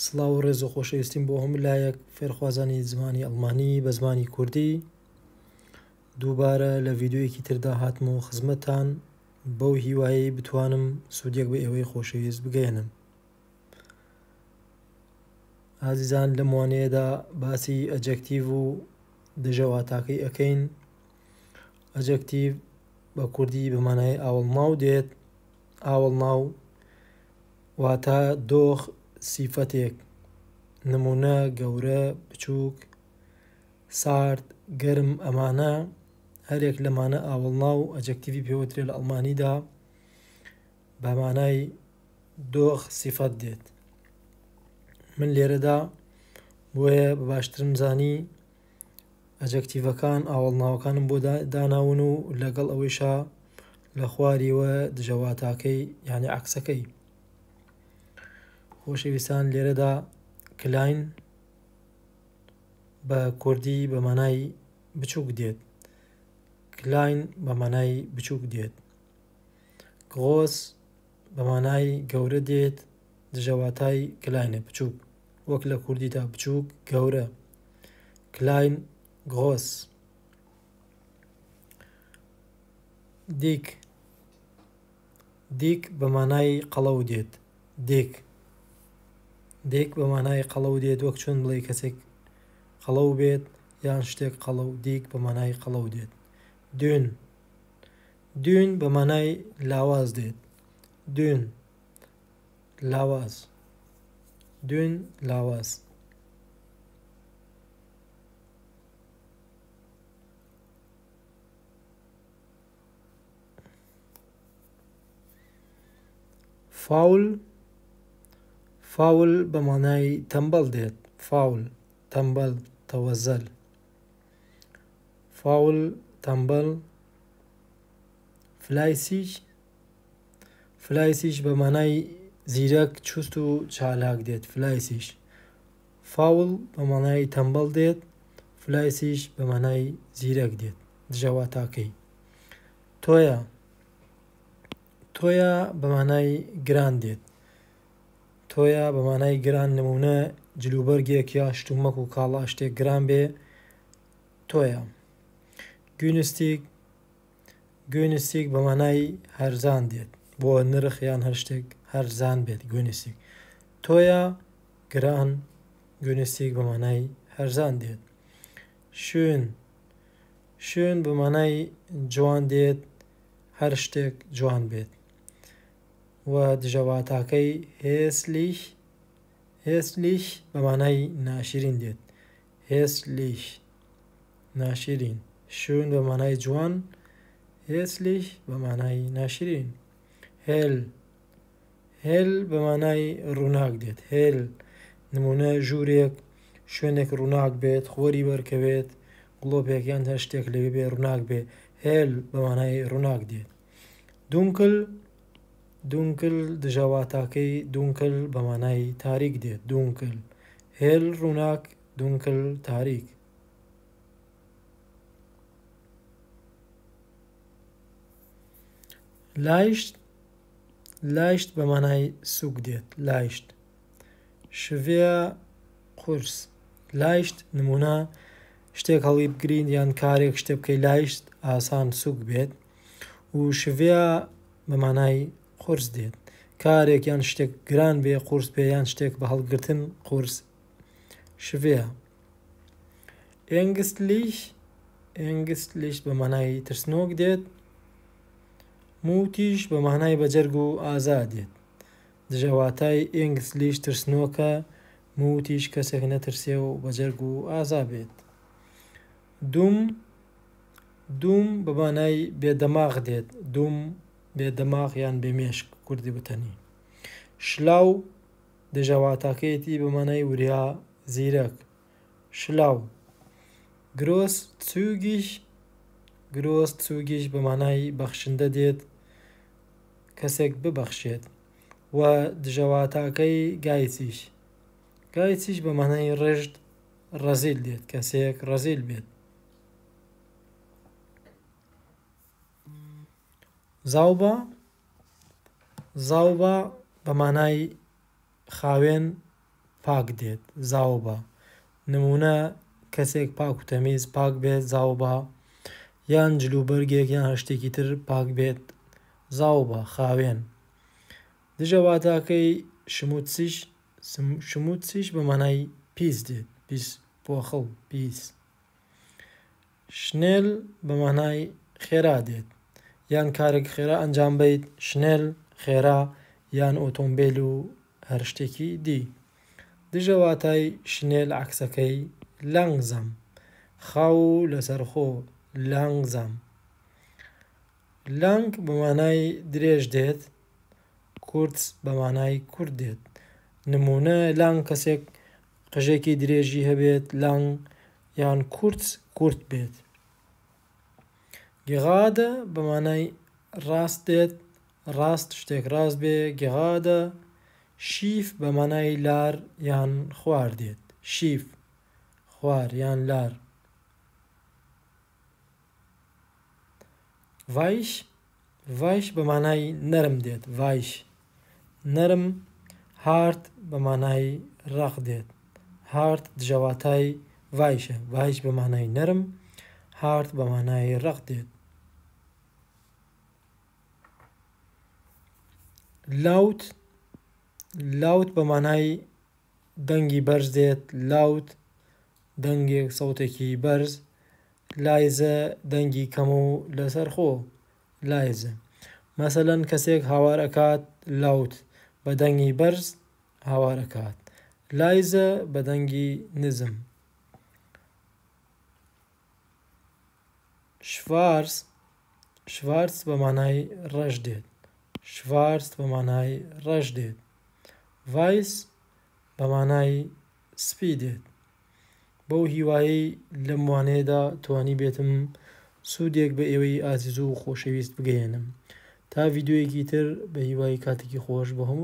سڵاو و ڕێز و خۆشەویستیم بۆ هەموو لایەک فێرخوازانی زمانی ئەڵمانی بە زمانی کوردی دووبارە لە ڤیددیویەکی تردا هاتمەوە خزمەتتان بەو هیوایی بتوانم سوودێک بە ئێوەی خۆشەویست بگەێنم. ئازیزان لەم وانەیەدا باسی ئەجەکتیڤ و دژەواتاکەی ئەەکەین. ئەجەکتیڤ بە کوردی بە مانای ئاوەڵناو دێت. ئاوەڵناو واتە دۆخ سیفەتێک، نمونە گەورە بچووک سارد گەرم، ئەمانە هەرێک لەمانە ئاوەڵناو ئەجەکتیڤی پێوەترێ لە ئەڵمانیدا بە مانای دۆخ سیفەت دێت. من لێرەدا بۆیە بە باشترم زانی ئەجەکتیڤەکان ئاوەڵناوەکانم بۆ داناون و لەگەڵ ئەوەیشا لە خواریوە دژەواتاکەی یعنی عەکسەکەی. خۆشەویستان لێرەدا کلاین بە کوردی بە مانای بچووک دێت. کلاین بە مانای بچووک دێت. گڕۆس بە مانای گەورە دێت، دژەواتای کلاینە بچووک، وەک لە کوردیدا بچووک گەورە. کلاین گڕۆس. دیک، دیک بە مانای قەڵەو دێت. دیک، دیک بە مانای قەڵەو دێت، وەک چۆن بڵێ کەسێک قەڵەو بێت یان شتێک قەڵەو، دیک بە مانای قەڵەو دێت. دوێن، دوێن بە مانای لاواز دێت. دوێن لاواز. دوێن لاواز. فاول، فاول بە مانای تەمبەڵ دێت. فاول تەمبەڵ تەوەزەل. فاول تەمبەڵ. فلایسیش، فلایسیش بە مانای زیرەک چوست و چالاک دێت. فلایسیش. فاول بە مانای تەمبەڵ دێت، فلایسیش بە مانای زیرەک دێت دژەواتاکەی. تۆیە، تۆیە بە مانای گران دێت. تۆیە بە مانای گران، نمونە جلوبەرگێک یا شتومەک و کاڵا شتێک گران بێ تۆیە. گوێنستیک، گوێنستیک بە مانای هەرزان دێت، بۆ نرخ یان هەر شتێک هەرزان بێت گوێنستیک. تۆیە گران، گوێنستیک بە مانای هەرزان دێت. شوێن، شوێن بە مانای جوان دێت، هەر شتێک جوان بێت. و دژەواتاکەی هێسلیش، هێسلیش بە مانای ناشرین دێت. هێسلیش ناشرین. شوێن بە مانای جوان، هێسلیش بە مانای ناشرین. هێل، هێل بە مانای ڕووناک دێت. هێل نمونە ژوورێک شوێنێک ڕووناک بێت، خۆری بەرکەوێت، گڵۆپێک یان هەر شتێک لەوێ بێ ڕووناک بێ، هێل بە مانای ڕووناک دێت. دونکل، دونکل دژەواتاکەی دونکل بە مانای تاریک دێت. دونکل. هێل ڕووناک، دونکل تاریک. لایشت، لایشت بە مانای سووک دێت. لایشت. شڤێ قورس. لایشت نمونە شتێک هەڵی بگرین یان کارێک شتێ بکەی لایشت ئاسان سووک بێت. و شڤێ بە مانای قورس دێت، کارێک یان شتێک گران بێ قورس بێ یان شتێک بە هەڵگرتن قورس. شڤێ. ئێنگستلیش، ئێنگستلیش بە مانای ترسنۆک دێت. موتیش بە مانای بەجەرگ و ئازا دێت. دژەواتای ئێنگستلیش ترسنۆکە، موتیش کەسێک نەترسێ و بەجەرگ و ئازا بێت. دوم، دوم بە مانای بێدەماغ دێت. دوم بێدەماغ یان بێمێشک کوردی بتەنی. شلاو دژەواتاکەیەتی بە مانای وریا زیرەک. شلاو. گرۆس چووگیش، گرۆس چووگیش بە مانای بەخشندە دێت، کەسێک ببەخشێت. و دژەواتاکەی گایچیش، گایچیش بە مانای ڕێژد ڕەزیل دێت، کەسێک ڕەزیل بێت. زاوبە، زاوبە بە مانای خاوێن پاک دێت زاوە بە نمونە کەسێک پاک و تەمیز پاک بێت زاوە بە یان جلوبەرگێک یان هەر شتێکی تر پاک بێت زاوە بە خاوێن دژە واتاکەی شموتسیش بە مانای پیس دێت پیس پۆخەڵ پیس شنێل بە مانای خێرا دێت یان کارێک خێرا ئەنجام بیت شنێل خێرا یان ئۆتۆمبیل و هەر شتێکی دی دژە واتای شنێل عەکسەکەی لەنگزەم خاو لەسەرخۆ لەنگزەم لەنگ بە مانای درێژ دێت کورت بە مانای کورت دێت نمونە لەنگ کەسێک قژێکی درێژی هەبێت لەنگ یان کورت بێت گێغادە بە مانای ڕاست دێت ڕاست شتێک ڕاست بێ گێغادە شیف بە مانای لار یان خوار دێت شیف خوار یان لار ڤایش بە مانای نەرم دێت ڤایش نەرم هارد بە مانای ڕەق دێت هارد دژە واتای ڤایشە ڤایش بە مانای نەرم هارد بە مانای ڕەق دێت لاوت بە مانای دەنگی بەرز دێت لاوت دەنگێک سەوتێکی بەرز لایزە دەنگی کەم و لەسەرخۆ لایزە مەسەلەن کەسێک هاوار ئەکات لاوت بە دەنگی بەرز هاوار ئەکات لایزە بە دەنگی نزم شڤارس بە مانای ڕەش دێت شڤارس بە مانای ڕەش دێت ڤایس بە مانای سپی دێت بەو هیوایەی لەم وانەیەدا توانی بێتم سوودێک بە ئێوەی ئازیز و خۆشەویست بگەێنم تا ڤیدیۆیەکی تر بە هیوای کاتێکی خۆش بە هەموو